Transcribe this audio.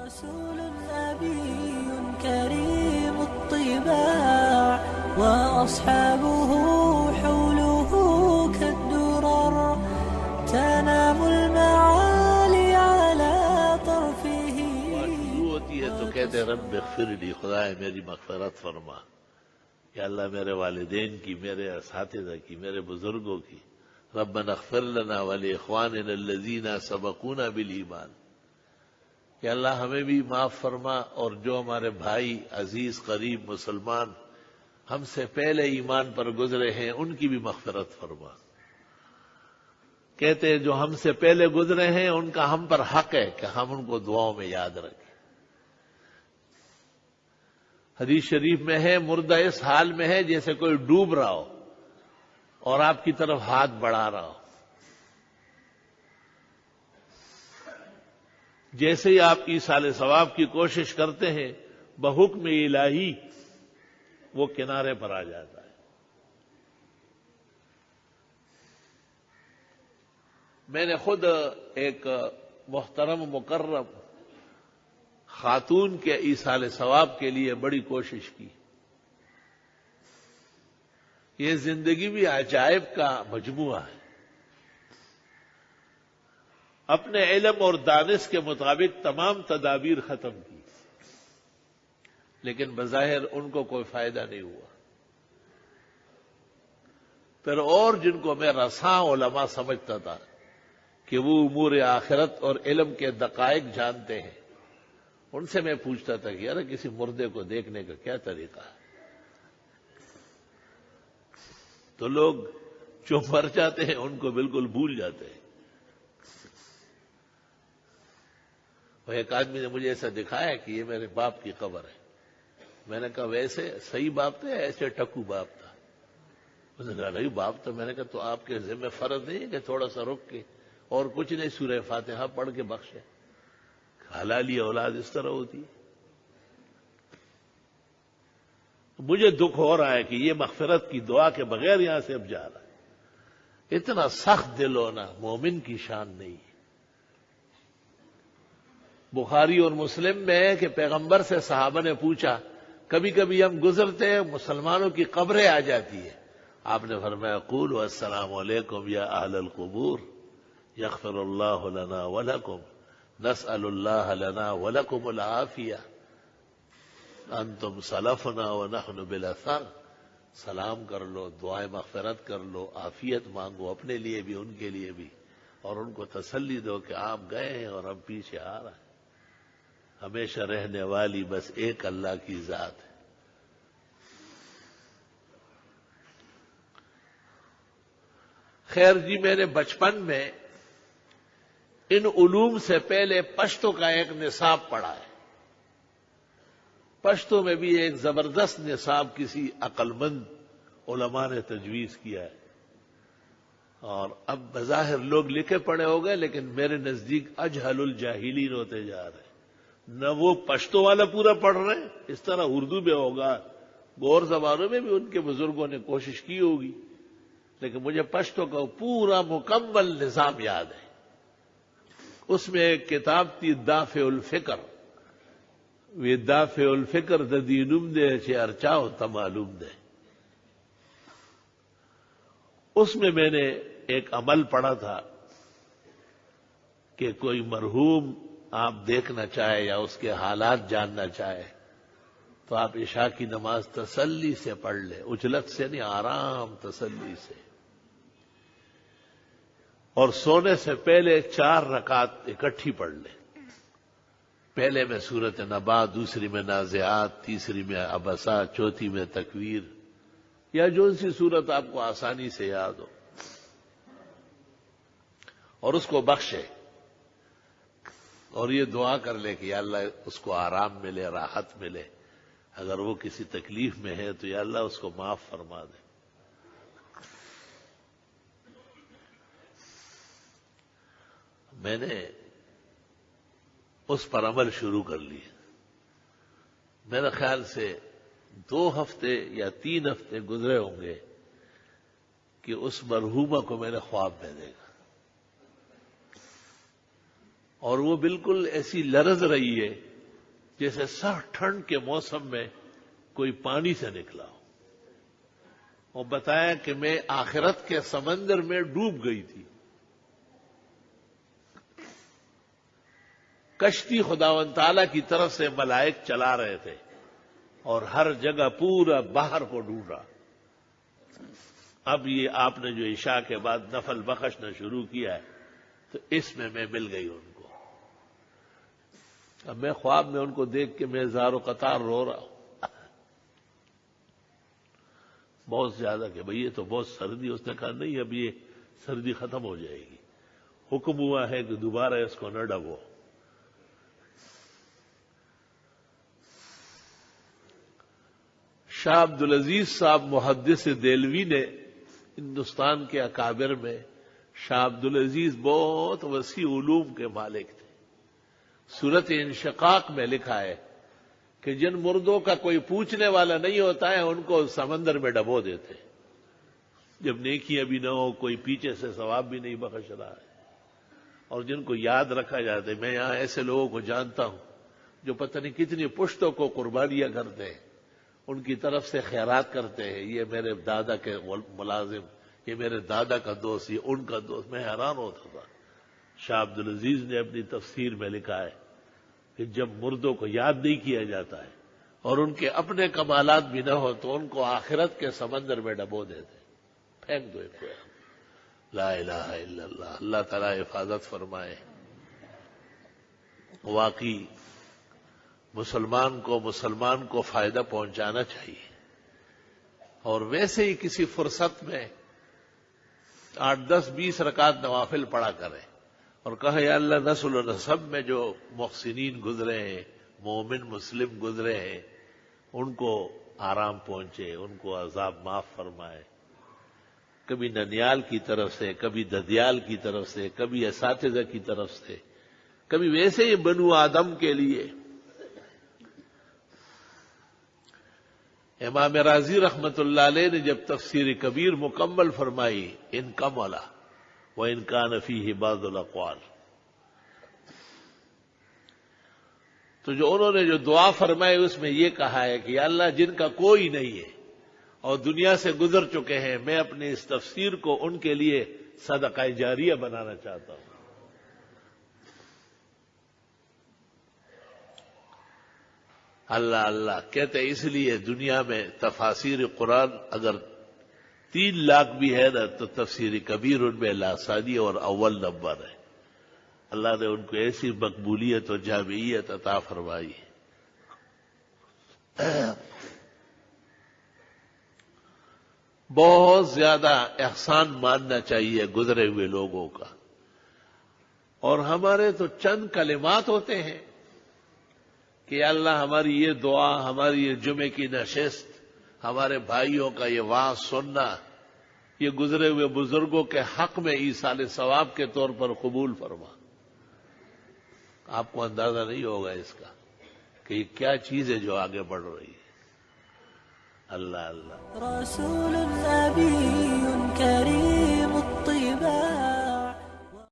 رسول نبي كريم الطباع وأصحابه حوله كالدرر تنام المعالي على طرفه. شروع ہوتی ہے تو کہتے ہیں رب اغفر لی، خدا میری مغفرت فرما، یا اللہ میرے والدین کی، میرے اساتذہ کی، میرے بزرگوں کی. ربنا اغفر لنا ولاخواننا الذین سبقونا بالایمان، کہ اللہ ہمیں بھی معاف فرما اور جو ہمارے بھائی عزیز قریب مسلمان ہم سے پہلے ایمان پر گزرے ہیں ان کی بھی مغفرت فرما. کہتے ہیں جو ہم سے پہلے گزرے ہیں ان کا ہم پر حق ہے کہ ہم ان کو دعاؤں میں یاد رکھیں. حدیث شریف میں ہے مردہ اس حال میں ہے جیسے کوئی ڈوب رہا ہو اور آپ کی طرف ہاتھ بڑھا رہا ہو. جیسے ہی آپ ایصال ثواب کی کوشش کرتے ہیں بحکم الہی وہ کنارے پر آ جاتا ہے. میں نے خود ایک محترم مکرم خاتون کے ایصال ثواب کے لیے بڑی کوشش کی. یہ زندگی بھی عجائب کا مجموعہ ہے. اپنے علم اور دانش کے مطابق تمام تدابیر ختم کی لیکن بظاہر ان کو کوئی فائدہ نہیں ہوا. پھر اور جن کو میں رساں علماء سمجھتا تھا کہ وہ امور آخرت اور علم کے دقائق جانتے ہیں، ان سے میں پوچھتا تھا کہ یار کسی مردے کو دیکھنے کا کیا طریقہ ہے؟ تو لوگ جو مر جاتے ہیں ان کو بالکل بھول جاتے ہیں. اور ایک آدمی نے مجھے ایسا دکھایا کہ یہ میرے باپ کی قبر ہے. میں نے کہا ویسے صحیح باپ تھا ایسے ٹکو باپ تھا؟ اس نے کہا نہیں باپ تھا. میں نے کہا تو آپ کے ذمہ فرض نہیں ہے کہ تھوڑا سا رک کے اور کچھ نہیں سورہ فاتحہ پڑھ کے بخشے؟ حلالی اولاد اس طرح ہوتی ہے. مجھے دکھ ہو رہا ہے کہ یہ مغفرت کی دعا کے بغیر یہاں سے اب جا رہا ہے. اتنا سخت دل ہونا مومن کی شان نہیں ہے. بخاری اور مسلم میں ہے کہ پیغمبر سے صحابہ نے پوچھا کبھی کبھی ہم گزرتے ہیں مسلمانوں کی قبریں آ جاتی ہے، آپ نے فرمایا قولوا السلام علیکم یا اہل القبور یغفر اللہ لنا ولکم نسأل اللہ لنا ولکم العافیہ انتم سلفنا ونحن بالاثر. سلام کر لو، دعائیں مغفرت کر لو، عافیت مانگو اپنے لیے بھی ان کے لیے بھی، اور ان کو تسلی دو کہ آپ گئے ہیں اور اب پیچھے آ رہا ہے. ہمیشہ رہنے والی بس ایک اللہ کی ذات ہے. خیر جی، میں نے بچپن میں ان علوم سے پہلے پشتو کا ایک نصاب پڑھا ہے. پشتو میں بھی ایک زبردست نصاب کسی عقل مند علماء نے تجویز کیا ہے، اور اب بظاہر لوگ لکھے پڑھے ہو گئے لیکن میرے نزدیک اجہل الجاہلین ہوتے جا رہے ہیں. نہ وہ پشتو والا پورا پڑھ رہے ہیں، اس طرح اردو میں ہوگا، اور زبانوں میں بھی ان کے بزرگوں نے کوشش کی ہوگی، لیکن مجھے پشتو کا پورا مکمل نظام یاد ہے. اس میں ایک کتاب تھی دافع الفکر، وہ دافع الفکر ددینم دے چھے ارچاؤ تمالوم دے. اس میں نے ایک عمل پڑھا تھا کہ کوئی مرحوم آپ دیکھنا چاہے یا اس کے حالات جاننا چاہے تو آپ عشاء کی نماز تسلی سے پڑھ لیں، اجلت سے نہیں، آرام تسلی سے، اور سونے سے پہلے 4 رکعت اکٹھی پڑھ لیں. پہلے میں سورۃ نبا، دوسری میں نازعات، تیسری میں عبسہ، چوتھی میں تکویر، یا جو سی صورت آپ کو آسانی سے یاد ہو، اور اس کو بخشے اور یہ دعا کر لے کہ یا اللہ اس کو آرام ملے، راحت ملے. اگر وہ کسی تکلیف میں ہے تو یا اللہ اس کو معاف فرما دے. میں نے اس پر عمل شروع کر لی. میرے خیال سے 2 ہفتے یا 3 ہفتے گزرے ہوں گے کہ اس مرحومہ کو میں نے خواب میں دیکھا، اور وہ بالکل ایسی لرز رہی ہے جیسے سخت ٹھنڈ کے موسم میں کوئی پانی سے نکلا ہو، اور بتایا کہ میں آخرت کے سمندر میں ڈوب گئی تھی. کشتی خداوند تعالیٰ کی طرف سے ملائک چلا رہے تھے اور ہر جگہ پورا باہر کو ڈھونڈا. اب یہ آپ نے جو عشاء کے بعد نفل بخشنا شروع کیا ہے تو اس میں مل گئی ان کو. اب میں خواب میں ان کو دیکھ کے میں زار و قطار رو رہا ہوں بہت زیادہ کہ بھئی یہ تو بہت سردی. اس نے کہا نہیں اب یہ سردی ختم ہو جائے گی، حکم ہوا ہے کہ دوبارہ اس کو نہ ڈبو. شاہ عبدالعزیز صاحب محدث دہلوی نے ہندوستان کے اکابر میں شاہ عبدالعزیز بہت وسیع علوم کے مالک تھے. سورت انشقاق میں لکھا ہے کہ جن مردوں کا کوئی پوچھنے والا نہیں ہوتا ہے ان کو سمندر میں ڈبو دیتے جب نیکی ابھی نہ ہو، کوئی پیچھے سے ثواب بھی نہیں بخش رہا ہے، اور جن کو یاد رکھا جاتا ہے. میں یہاں ایسے لوگوں کو جانتا ہوں جو پتہ نہیں کتنی پشتوں کو قربانیاں کرتے ہیں، ان کی طرف سے خیرات کرتے ہیں. یہ میرے دادا کے ملازم، یہ میرے دادا کا دوست، یہ ان کا دوست. میں حیران ہوتا تھا. شاہ عبدالعزیز نے اپنی تفسیر میں لکھا ہے کہ جب مردوں کو یاد نہیں کیا جاتا ہے اور ان کے اپنے کمالات بھی نہ ہو تو ان کو آخرت کے سمندر میں ڈبو دیتے، پھینک دو ان کو. لا الہ الا اللہ. اللہ تعالیٰ حفاظت فرمائے. واقعی مسلمان کو فائدہ پہنچانا چاہیے، اور ویسے ہی کسی فرصت میں 8 10 20 رکعت نوافل پڑھا کریں اور کہا یا اللہ نسل و نسب میں جو محسنین گزرے ہیں، مومن مسلم گزرے ہیں، ان کو آرام پہنچے، ان کو عذاب معاف فرمائے. کبھی ننیال کی طرف سے، کبھی ددیال کی طرف سے، کبھی اساتذہ کی طرف سے، کبھی ویسے ہی بنو آدم کے لیے. امام راضی رحمت اللہ علیہ نے جب تفسیر کبیر مکمل فرمائی، ان کملا وَإِنْ كَانَ فِيهِ بَعْضُ الْأَقْوَالِ، تو جو انہوں نے جو دعا فرمائی اس میں یہ کہا ہے کہ یا اللہ جن کا کوئی نہیں ہے اور دنیا سے گزر چکے ہیں، میں اپنی اس تفسیر کو ان کے لیے صدقہ جاریہ بنانا چاہتا ہوں. اللہ اللہ کہتے اس لیے دنیا میں تفاسیر قرآن اگر 3 لاکھ بھی ہے نا تو تفسیر کبیر ان میں لاثانی اور اول نمبر ہے. اللہ نے ان کو ایسی مقبولیت اور جامعیت عطا فرمائی. بہت زیادہ احسان ماننا چاہیے گزرے ہوئے لوگوں کا. اور ہمارے تو چند کلمات ہوتے ہیں کہ اللہ ہماری یہ دعا، ہماری یہ جمعے کی نشست، ہمارے بھائیوں کا یہ وعظ سننا، یہ گزرے ہوئے بزرگوں کے حق میں ایصال ثواب کے طور پر قبول فرما. آپ کو اندازہ نہیں ہوگا اس کا کہ یہ کیا چیز ہے جو آگے بڑھ رہی ہے. اللہ اللہ. رسول نبی کریم